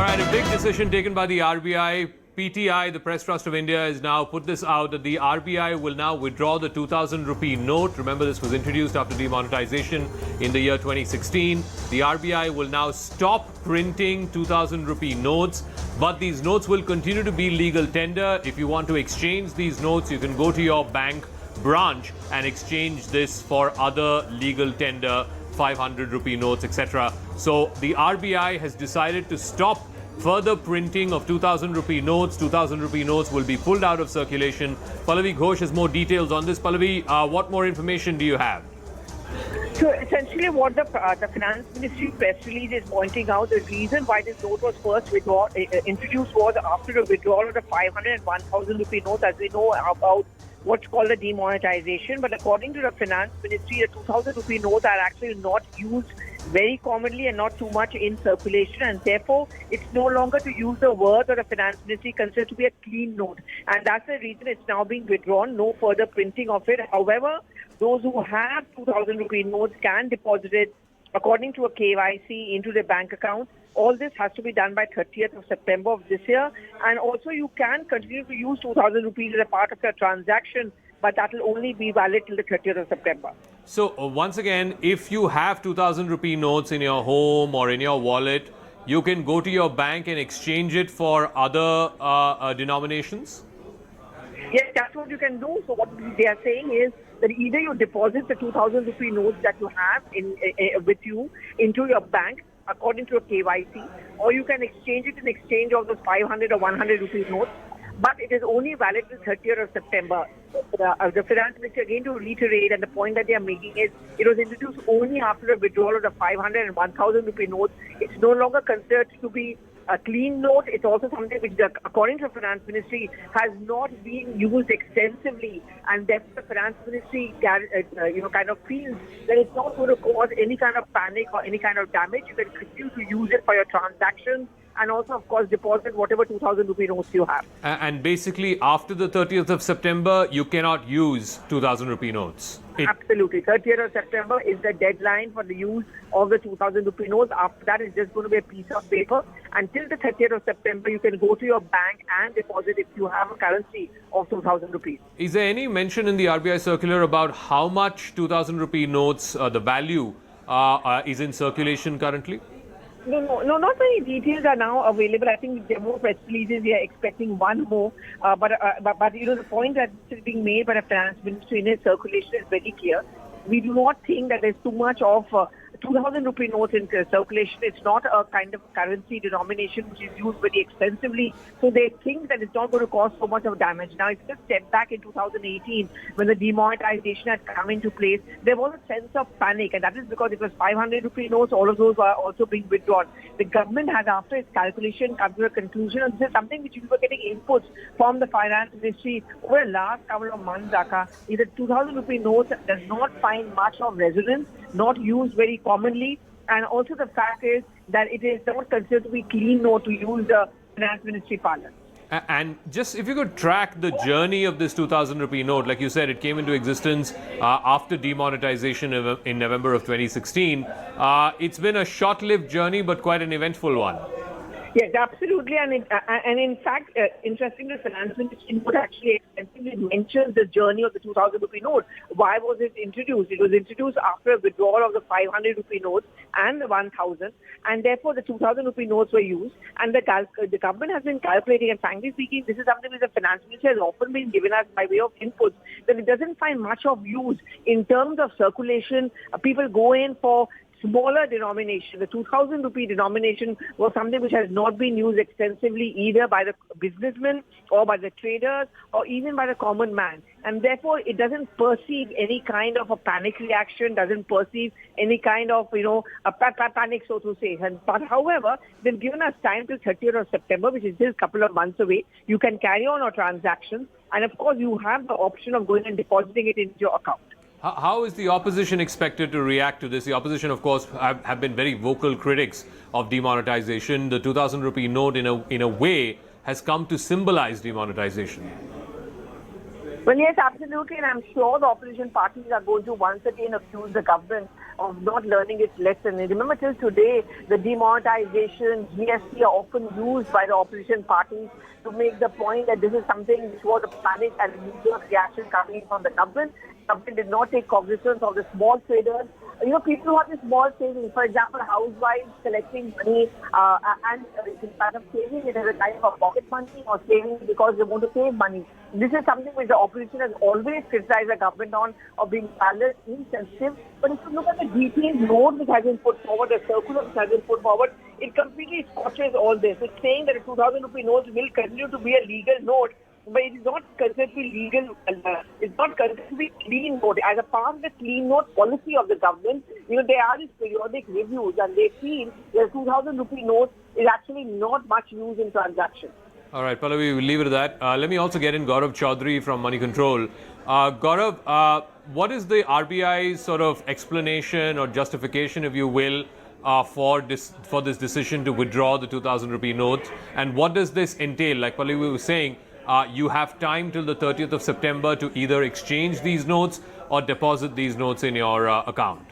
right, a big decision taken by the RBI. PTI, the Press Trust of India, has now put this out that the RBI will now withdraw the 2,000 rupee note. Remember, this was introduced after demonetization in the year 2016. The RBI will now stop printing 2,000 rupee notes, but these notes will continue to be legal tender. If you want to exchange these notes, you can go to your bank branch and exchange this for other legal tender 500 rupee notes, etc. So the RBI has decided to stop further printing of 2,000 rupee notes. 2,000 rupee notes will be pulled out of circulation. Pallavi Ghosh has more details on this. Pallavi, what more information do you have? So essentially what the Finance Ministry press release is pointing out, the reason why this note was first introduced was after the withdrawal of the 500 and 1,000 rupee notes, as we know about what's called the demonetization. But according to the Finance Ministry, the 2,000 rupee notes are actually not used very commonly and not too much in circulation, and therefore it's no longer, to use the word of the Finance Ministry, considered to be a clean note, and that's the reason it's now being withdrawn. No further printing of it. However, those who have 2,000 rupee notes can deposit it according to a KYC into their bank account. All this has to be done by 30th of September of this year, and also you can continue to use 2,000 rupees as a part of your transaction, but that will only be valid till the 30th of September. So once again, if you have 2,000 rupee notes in your home or in your wallet, you can go to your bank and exchange it for other denominations? Yes, that's what you can do. So what they are saying is that either you deposit the 2,000 rupee notes that you have with you into your bank according to a KYC, or you can exchange it in exchange of those 500 or 100 rupee notes. But it is only valid till 30th of September. The Finance Ministry, again to reiterate, and the point that they are making is it was introduced only after the withdrawal of the 500 and 1,000 rupee notes. It's no longer considered to be a clean note. It's also something which, according to the Finance Ministry, has not been used extensively, and therefore the Finance Ministry, kind of feels that it's not going to cause any kind of panic or any kind of damage. You can continue to use it for your transactions, and also, of course, deposit whatever 2,000 rupee notes you have. And basically, after the 30th of September, you cannot use 2,000 rupee notes. Absolutely. 30th of September is the deadline for the use of the 2,000 rupee notes. After that, it's just going to be a piece of paper. Until the 30th of September, you can go to your bank and deposit if you have a currency of 2,000 rupees. Is there any mention in the RBI circular about how much 2,000 rupee notes, the value, is in circulation currently? No, not many details are now available. I think there are more press releases. We are expecting one more. But the point that is being made by the Finance Ministry in its circulation is very clear. We do not think that there's too much of 2,000 rupee notes in circulation. It's not a kind of currency denomination which is used very extensively. So they think that it's not going to cause so much of damage. Now, if you just step back in 2018, when the demonetization had come into place, there was a sense of panic, and that is because it was 500 rupee notes. All of those are also being withdrawn. The government has, after its calculation, come to a conclusion, and this is something which we were getting inputs from the Finance Ministry over the last couple of months, is that 2,000 rupee notes does not find much of resonance, not used very commonly, and also the fact is that it is not considered to be clean note, to use the Finance Ministry parlance. And just if you could track the journey of this 2,000 rupee note, like you said, it came into existence after demonetization in November of 2016. It's been a short-lived journey, but quite an eventful one. Yes, absolutely. And in fact, interestingly, the Finance Ministry would actually extensively mention the journey of the 2,000 rupee note. Why was it introduced? It was introduced after a withdrawal of the 500 rupee notes and the 1,000, and therefore the 2,000 rupee notes were used. And the government has been calculating, and frankly speaking, this is something which the Finance Ministry has often been given us by way of inputs, that it doesn't find much of use in terms of circulation. People go in for smaller denomination. The 2,000 rupee denomination was something which has not been used extensively either by the businessmen or by the traders or even by the common man. And therefore, it doesn't perceive any kind of a panic reaction, doesn't perceive any kind of, a panic, so to say. But however, they've given us time till 30th of September, which is just a couple of months away. You can carry on your transactions. And of course, you have the option of going and depositing it into your account. How is the opposition expected to react to this? The opposition, of course, have been very vocal critics of demonetization. The 2,000 rupee note, in a way, has come to symbolize demonetization. Well, yes, absolutely. And I'm sure the opposition parties are going to once again accuse the government of not learning its lesson. And remember, till today, the demonetization, GST are often used by the opposition parties to make the point that this is something which was a panic and a knee-jerk reaction coming from the government. The government did not take cognizance of the small traders. People who have the small savings, for example, housewives collecting money and instead of saving it as a kind of pocket money or saving it because they want to save money. This is something which the opposition has always criticized the government on, of being balanced, insensitive. But if you look at the detailed note which has been put forward, the circular which has been put forward, it completely squashes all this. It's saying that a 2,000 rupee note will continue to be a legal note, but it is not considered to be legal. It's not considered to be clean note. As a part of the clean note policy of the government, there are these periodic reviews, and they feel that a 2,000 rupee note is actually not much used in transactions. All right, Pallavi, we'll leave it at that. Let me also get in Gaurav Chaudhary from Money Control. Gaurav, what is the RBI's sort of explanation or justification, if you will, for this decision to withdraw the 2,000 rupee notes? And what does this entail? Like Pallavi was saying, you have time till the 30th of September to either exchange these notes or deposit these notes in your account.